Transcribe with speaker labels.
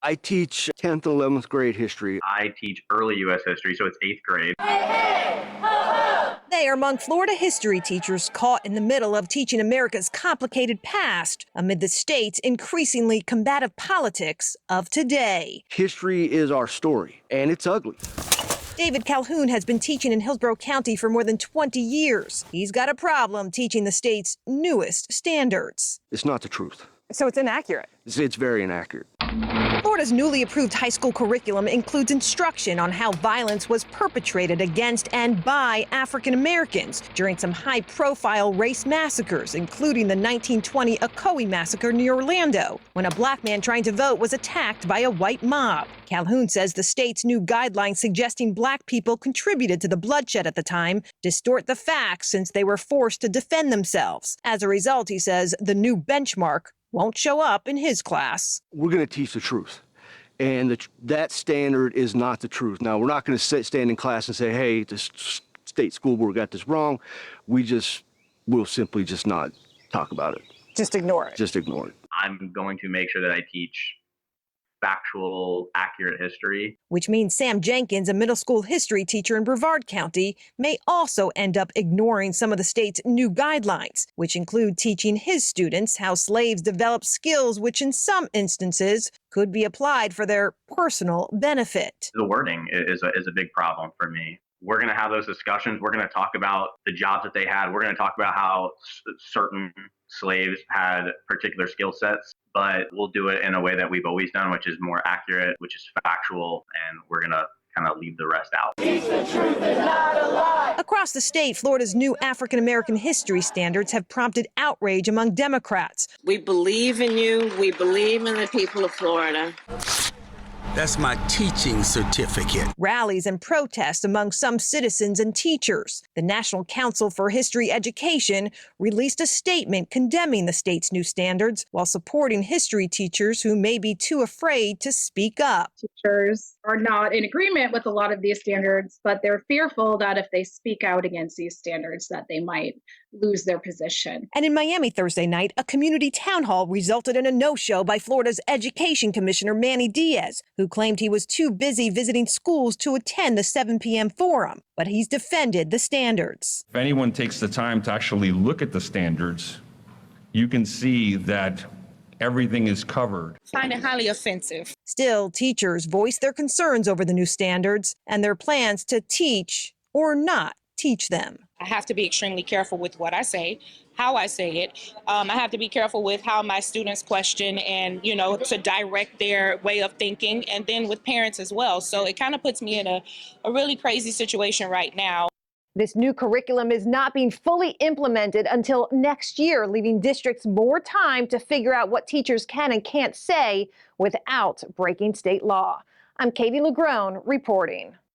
Speaker 1: I teach 10th and 11th grade history.
Speaker 2: I teach early U.S. history, so it's 8th grade.
Speaker 3: They are among Florida history teachers caught in the middle of teaching America's complicated past amid the state's increasingly combative politics of today.
Speaker 1: History is our story, and it's ugly.
Speaker 3: David Calhoun has been teaching in Hillsborough County for more than 20 years. He's got a problem teaching the state's newest standards.
Speaker 1: It's not the truth.
Speaker 4: So it's inaccurate.
Speaker 1: It's very inaccurate.
Speaker 3: Florida's newly approved high school curriculum includes instruction on how violence was perpetrated against and by African Americans during some high-profile race massacres, including the 1920 Ocoee massacre near Orlando, when a black man trying to vote was attacked by a white mob. Calhoun says the state's new guidelines suggesting black people contributed to the bloodshed at the time distort the facts since they were forced to defend themselves. As a result, he says, the new benchmark won't show up in his class.
Speaker 1: We're going to teach the truth, and that standard is not the truth. Now, we're not going to stand in class and say, hey, the state school board got this wrong. We'll simply just not talk about it.
Speaker 4: Just ignore it.
Speaker 1: Just ignore it.
Speaker 2: I'm going to make sure that I teach factual, accurate history.
Speaker 3: Which means Sam Jenkins, a middle school history teacher in Brevard County, may also end up ignoring some of the state's new guidelines, which include teaching his students how slaves developed skills which in some instances could be applied for their personal benefit.
Speaker 2: The wording is a big problem for me. We're going to have those discussions. We're going to talk about the jobs that they had. We're going to talk about how certain slaves had particular skill sets, but we'll do it in a way that we've always done, which is more accurate, which is factual, and we're going to kind of leave the rest out.
Speaker 5: Teach the truth and not a lie.
Speaker 3: Across the state, Florida's new African American history standards have prompted outrage among Democrats.
Speaker 6: We believe in you. We believe in the people of Florida.
Speaker 7: That's my teaching certificate.
Speaker 3: Rallies and protests among some citizens and teachers. The National Council for History Education released a statement condemning the state's new standards while supporting history teachers who may be too afraid to speak up.
Speaker 8: Teachers are not in agreement with a lot of these standards, but they're fearful that if they speak out against these standards, that they might lose their position.
Speaker 3: And in Miami Thursday night, a community town hall resulted in a no-show by Florida's Education Commissioner Manny Diaz, who claimed he was too busy visiting schools to attend the 7 p.m. forum. But he's defended the standards.
Speaker 9: If anyone takes the time to actually look at the standards, you can see that everything is covered.
Speaker 6: I find it highly offensive.
Speaker 3: Still, teachers voiced their concerns over the new standards and their plans to teach or not teach them.
Speaker 6: I have to be extremely careful with what I say, how I say it. I have to be careful with how my students question and, to direct their way of thinking, and then with parents as well. So it kind of puts me in a really crazy situation right now.
Speaker 3: This new curriculum is not being fully implemented until next year, leaving districts more time to figure out what teachers can and can't say without breaking state law. I'm Katie LaGrone reporting.